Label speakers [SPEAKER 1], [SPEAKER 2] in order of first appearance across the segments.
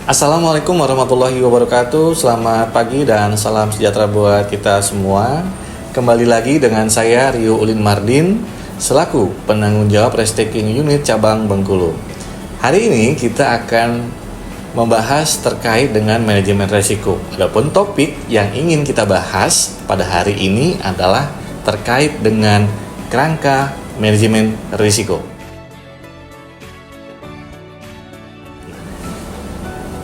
[SPEAKER 1] Assalamualaikum warahmatullahi wabarakatuh. Selamat pagi dan salam sejahtera buat kita semua. Kembali lagi dengan saya Rio Ulin Mardin selaku penanggung jawab Risk Taking Unit Cabang Bengkulu. Hari ini kita akan membahas terkait dengan manajemen risiko. Adapun topik yang ingin kita bahas pada hari ini adalah terkait dengan kerangka manajemen risiko.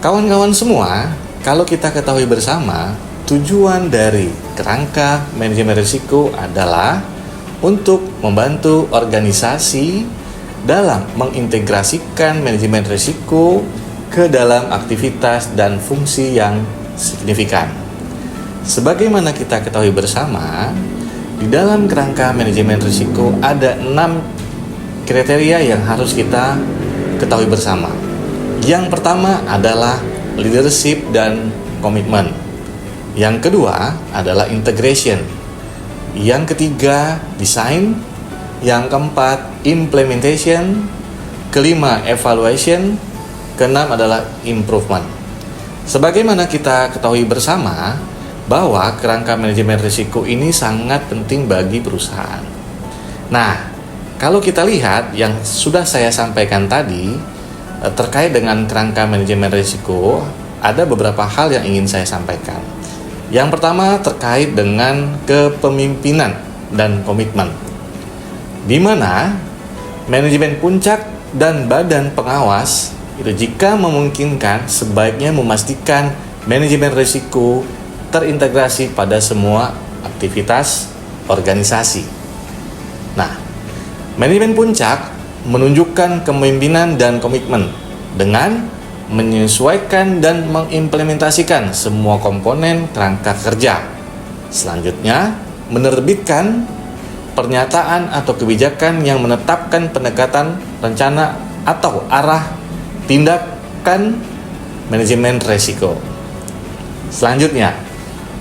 [SPEAKER 1] Kawan-kawan semua, kalau kita ketahui bersama, tujuan dari kerangka manajemen risiko adalah untuk membantu organisasi dalam mengintegrasikan manajemen risiko ke dalam aktivitas dan fungsi yang signifikan. Sebagaimana kita ketahui bersama, di dalam kerangka manajemen risiko ada 6 kriteria yang harus kita ketahui bersama. Yang pertama adalah leadership dan komitmen. Yang kedua adalah integration. Yang ketiga design. Yang keempat implementation. Kelima evaluation. Keenam adalah improvement. Sebagaimana kita ketahui bersama bahwa kerangka manajemen risiko ini sangat penting bagi perusahaan. Nah, kalau kita lihat yang sudah saya sampaikan tadi terkait dengan kerangka manajemen risiko, ada beberapa hal yang ingin saya sampaikan. Yang pertama terkait dengan kepemimpinan dan komitmen, di mana manajemen puncak dan badan pengawas itu jika memungkinkan sebaiknya memastikan manajemen risiko terintegrasi pada semua aktivitas organisasi. Nah, manajemen puncak menunjukkan kepemimpinan dan komitmen dengan menyesuaikan dan mengimplementasikan semua komponen kerangka kerja. Selanjutnya, menerbitkan pernyataan atau kebijakan yang menetapkan pendekatan, rencana, atau arah tindakan manajemen risiko. Selanjutnya,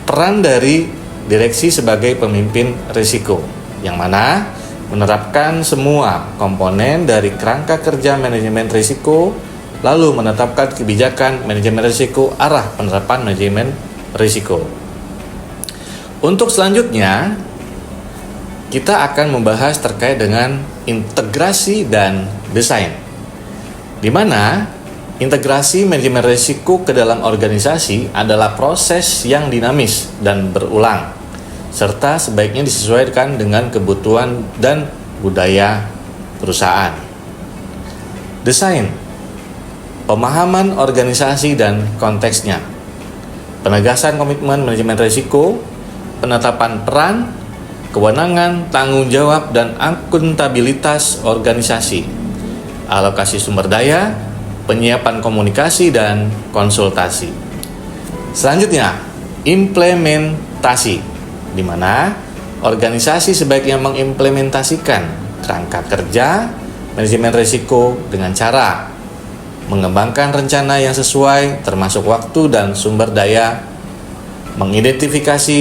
[SPEAKER 1] peran dari direksi sebagai pemimpin risiko, yang mana menerapkan semua komponen dari kerangka kerja manajemen risiko, lalu menetapkan kebijakan manajemen risiko, arah penerapan manajemen risiko. Untuk selanjutnya, kita akan membahas terkait dengan integrasi dan desain, di mana integrasi manajemen risiko ke dalam organisasi adalah proses yang dinamis dan berulang, serta sebaiknya disesuaikan dengan kebutuhan dan budaya perusahaan. Desain, pemahaman organisasi dan konteksnya, penegasan komitmen manajemen risiko, penetapan peran, kewenangan, tanggung jawab, dan akuntabilitas organisasi, alokasi sumber daya, penyiapan komunikasi, dan konsultasi. Selanjutnya, implementasi, di mana organisasi sebaiknya mengimplementasikan kerangka kerja manajemen risiko dengan cara mengembangkan rencana yang sesuai termasuk waktu dan sumber daya, mengidentifikasi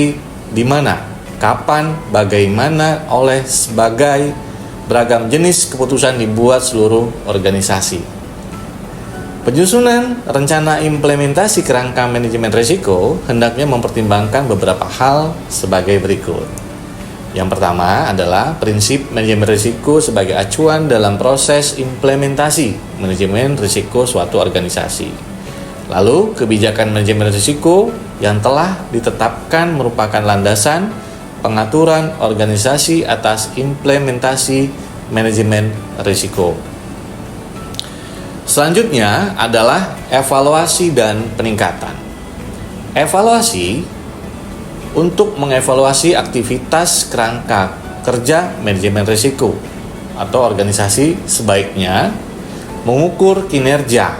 [SPEAKER 1] di mana, kapan, bagaimana oleh sebagai beragam jenis keputusan dibuat seluruh organisasi. Penyusunan rencana implementasi kerangka manajemen risiko hendaknya mempertimbangkan beberapa hal sebagai berikut. Yang pertama adalah prinsip manajemen risiko sebagai acuan dalam proses implementasi manajemen risiko suatu organisasi. Lalu, kebijakan manajemen risiko yang telah ditetapkan merupakan landasan pengaturan organisasi atas implementasi manajemen risiko. Selanjutnya adalah evaluasi dan peningkatan. Evaluasi untuk mengevaluasi aktivitas kerangka kerja manajemen risiko atau organisasi sebaiknya mengukur kinerja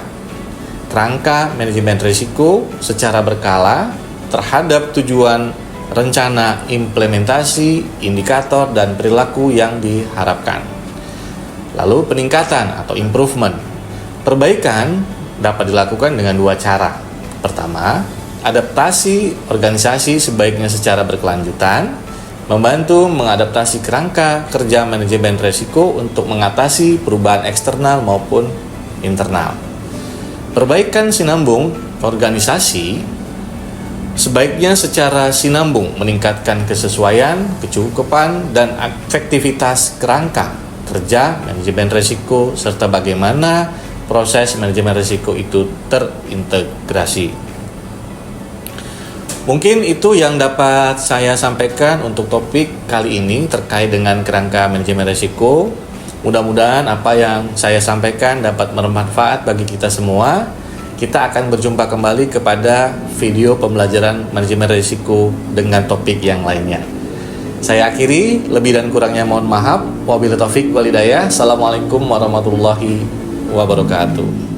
[SPEAKER 1] kerangka manajemen risiko secara berkala terhadap tujuan, rencana, implementasi, indikator, dan perilaku yang diharapkan. Lalu peningkatan atau improvement. Perbaikan dapat dilakukan dengan 2 cara. Pertama, adaptasi organisasi sebaiknya secara berkelanjutan, membantu mengadaptasi kerangka kerja manajemen risiko untuk mengatasi perubahan eksternal maupun internal. Perbaikan sinambung organisasi sebaiknya secara sinambung meningkatkan kesesuaian, kecukupan, dan efektivitas kerangka kerja manajemen risiko serta bagaimana proses manajemen risiko itu terintegrasi. Mungkin itu yang dapat saya sampaikan untuk topik kali ini terkait dengan kerangka manajemen risiko. Mudah-mudahan apa yang saya sampaikan dapat bermanfaat bagi kita semua. Kita akan berjumpa kembali kepada video pembelajaran manajemen risiko dengan topik yang lainnya. Saya akhiri, lebih dan kurangnya mohon maaf. Wabillahi taufik wal hidayah. Assalamualaikum warahmatullahi wabarakatuh.